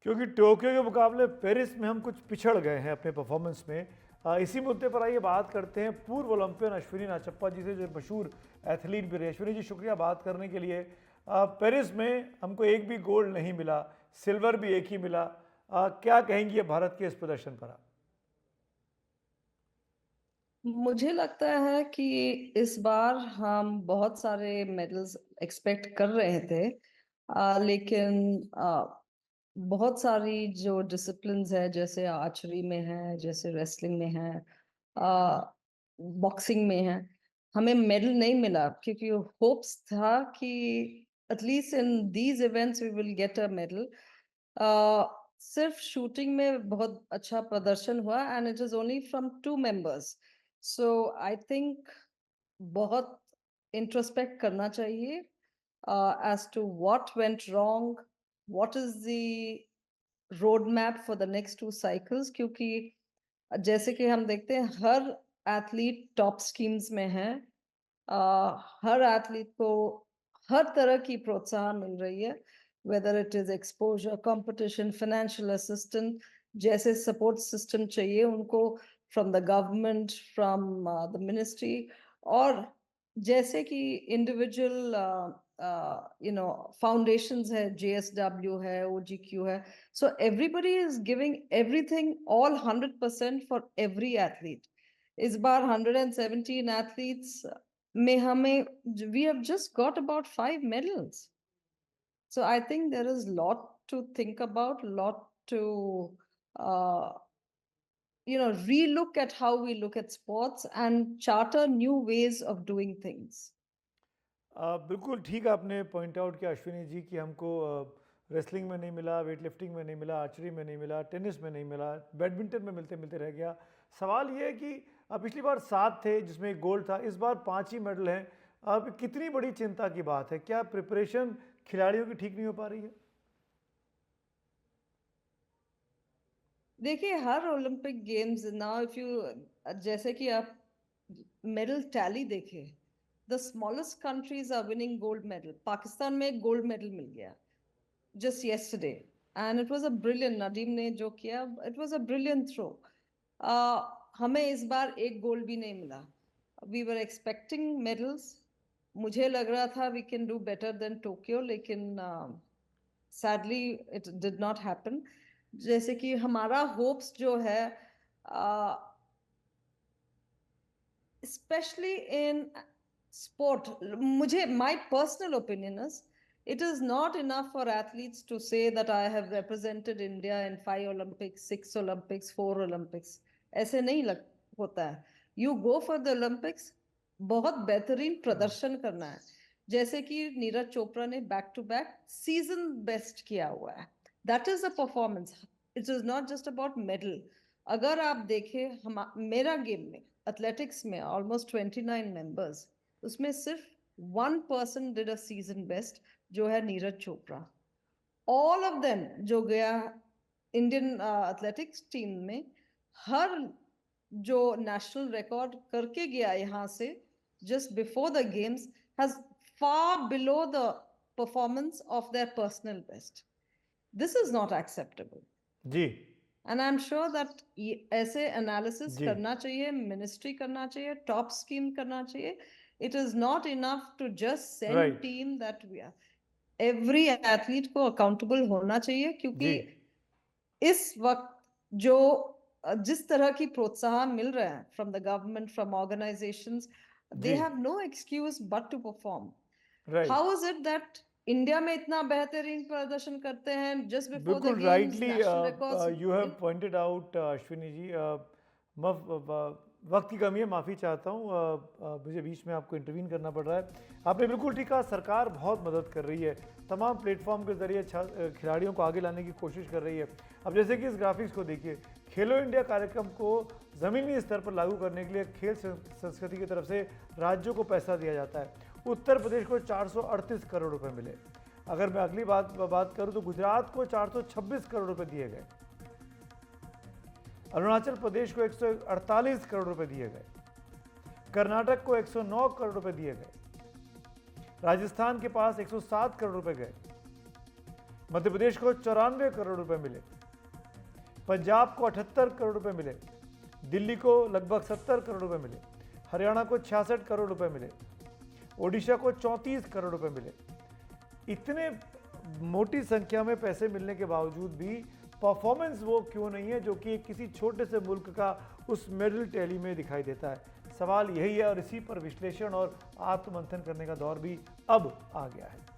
क्योंकि टोक्यो के मुकाबले पेरिस में हम कुछ पिछड़ गए हैं अपने परफॉर्मेंस में। इसी मुद्दे पर आइए बात करते हैं पूर्व ओलंपियन अश्विनी नाचप्पा जी से, जो मशहूर एथलीट भी रहे। अश्विनी जी, शुक्रिया बात करने के लिए। पेरिस में हमको एक भी गोल्ड नहीं मिला, सिल्वर भी एक ही मिला। क्या कहेंगी भारत के इस प्रदर्शन पर आप? मुझे लगता है कि इस बार हम बहुत सारे मेडल्स एक्सपेक्ट कर रहे थे, लेकिन बहुत सारी जो डिसिप्लिन्स है, जैसे आर्चरी में है, जैसे रेसलिंग में है, बॉक्सिंग में है, हमें मेडल नहीं मिला। क्योंकि होप्स था कि at least in these events we will get a medal. सिर्फ शूटिंग में बहुत अच्छा प्रदर्शन हुआ, and it is only from 2 members. So I think बहुत इंट्रोस्पेक्ट करना चाहिए as to what went wrong, what is the roadmap for the next 2 cycles। क्योंकि जैसे कि हम देखते हैं, हर एथलीट टॉप स्कीम्स में है। हर एथलीट को हर तरह की प्रोत्साहन मिल रही है, whether it is exposure, competition, financial assistant, जैसे सपोर्ट सिस्टम चाहिए उनको from the government, from the ministry, और जैसे कि इंडिविजुअल फाउंडेशंस है, जेएसडब्ल्यू है, ओजीक्यू है। So everybody is giving everything, all 100% for every athlete. इस बार 117 एथलीट्स में हमें we have just got about 5 medals. So I think there is lot to think about, lot to uh, relook at how we look at sports and charter new ways of doing things. बिल्कुल ठीक आपने point out किया अश्विनी जी कि हमको wrestling में नहीं मिला, weight lifting में नहीं मिला, आर्चरी में नहीं मिला, टेनिस में नहीं मिला, बैडमिंटन में मिलते मिलते रह गया। सवाल ये है कि पिछली बार 7 थे जिसमें एक गोल्ड था, इस बार 5 ही मेडल हैं। अब कितनी बड़ी चिंता की बात है? क्या प्रिपरेशन खिलाड़ियों की ठीक नहीं हो पा रही है? देखिए, हर Olympic games now, if you जैसे कि आप मेडल टैली देखे, the smallest countries are winning gold medal. Pakistan में एक गोल्ड मेडल मिल गया just yesterday, and it was a brilliant, Nadeem ने जो किया, it was a brilliant throw। हमें इस बार एक गोल्ड भी नहीं मिला। we were expecting medals। मुझे लग रहा था we can do better than Tokyo, लेकिन sadly it did not happen। जैसे कि हमारा होप्स जो है, especially in sport, मुझे my personal opinion is it is not enough for athletes to say that I have represented India in 5 Olympics, 6 Olympics, 4 Olympics। ऐसे नहीं होता है। You go for the Olympics, बहुत बेहतरीन प्रदर्शन करना है। जैसे कि नीरज चोपड़ा ने back to back season best किया हुआ है। That is a performance. It is not just about medal. अगर आप देखें, हम मेरा गेम में, एथलेटिक्स में ऑलमोस्ट 29 मेंबर्स, उसमें सिर्फ 1 person did a season best, जो है Neeraj Chopra. All of them जो गया इंडियन एथलेटिक्स टीम में, हर जो नेशनल रिकॉर्ड करके गया यहाँ से just before the games, has far below the performance of their personal best। This is not acceptable। Ji and I'm sure that ऐसे analysis जी करना चाहिए, ministry करना चाहिए, top scheme करना चाहिए। it is not enough to just send right team that we are। every athlete को accountable होना चाहिए, क्योंकि जी इस वक्त जो जिस तरह की प्रोत्साहन मिल रहा है from the government, from organisations, they जी have no excuse but to perform. Right. How is it that India में इतना बेहतरीन प्रदर्शन करते हैं, जस्ट बिफोर द बिल्कुल games rightly national records you have pointed out Ashwini ji. वक्त की कमी है, माफ़ी चाहता हूँ, मुझे बीच में आपको इंटरवीन करना पड़ रहा है। आपने बिल्कुल ठीक कहा, सरकार बहुत मदद कर रही है, तमाम प्लेटफॉर्म के ज़रिए खिलाड़ियों को आगे लाने की कोशिश कर रही है। अब जैसे कि इस ग्राफिक्स को देखिए, खेलो इंडिया कार्यक्रम को ज़मीनी स्तर पर लागू करने के लिए खेल संस्कृति की तरफ से राज्यों को पैसा दिया जाता है। उत्तर प्रदेश को 438 करोड़ रुपए मिले। अगर मैं अगली बात करूं तो गुजरात को 426 करोड़ रुपए दिए गए, अरुणाचल प्रदेश को 148 करोड़ रुपए दिए गए, कर्नाटक को 109 करोड़ रुपए दिए गए, राजस्थान के पास 107 करोड़ रुपए गए, मध्य प्रदेश को 94 करोड़ रुपए मिले, पंजाब को 78 करोड़ रुपए मिले, दिल्ली को लगभग 70 करोड़ रुपए मिले, हरियाणा को 66 करोड़ रुपए मिले, ओडिशा को 34 करोड़ रुपए मिले। इतने मोटी संख्या में पैसे मिलने के बावजूद भी परफॉर्मेंस वो क्यों नहीं है जो कि किसी छोटे से मुल्क का उस मेडल टैली में दिखाई देता है। सवाल यही है और इसी पर विश्लेषण और आत्ममंथन करने का दौर भी अब आ गया है।